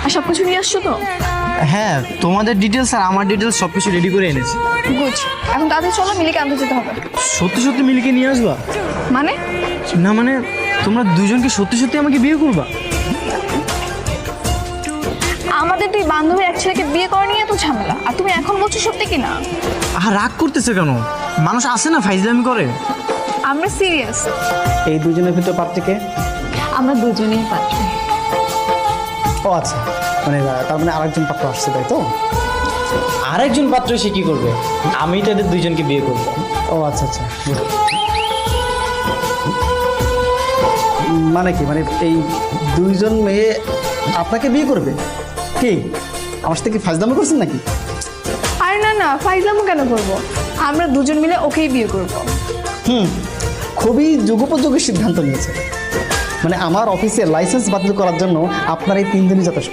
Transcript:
আর সব কিছু নিয়ে আসছো তো? হ্যাঁ, তোমাদের ডিটেলস আর আমার ডিটেলস সব কিছু রেডি করে এনেছি। গুড। এখন তাড়াতাড়ি চলো, মিলিকে আনতে যেতে হবে। সত্যি সত্যি মিলিকে নিয়ে আসবা? মানে? না মানে তোমরা দুজনকে সত্যি সত্যি আমাকে বিয়ে করবা? আমাদের দুই বান্ধবী এক ছেলেকে বিয়ে করা নিয়ে এত ঝামেলা, আর তুমি এখন বলছো সত্যি কি না? আর রাগ করতেছে কেন? মানুষ আসে না ফাইজলামি করে। আমরা সিরিয়াস। এই দুজনের ভিতরে পাত্রীকে? আমরা দুজনেই পাত্র। ও আচ্ছা, মানে তার মানে আরেকজন পাত্র আসছে, তাই তো? আরেকজন পাত্র সে কি করবে? আমি তো এদের দুইজনকে বিয়ে করবো। ও আচ্ছা আচ্ছা। মানে কি, মানে এই দুইজন মেয়ে আপনাকে বিয়ে করবে? কি আমার সাথে কি ফাজলামো করছেন নাকি? আরে না না, ফাইজলামো কেন করবো? আমরা দুজন মিলে ওকেই বিয়ে করবো। খুবই যুগোপযোগী সিদ্ধান্ত নিয়েছে। মানে আমার অফিসের লাইসেন্স বাতিল করার জন্য আপনার এই 3 দিনই যথেষ্ট।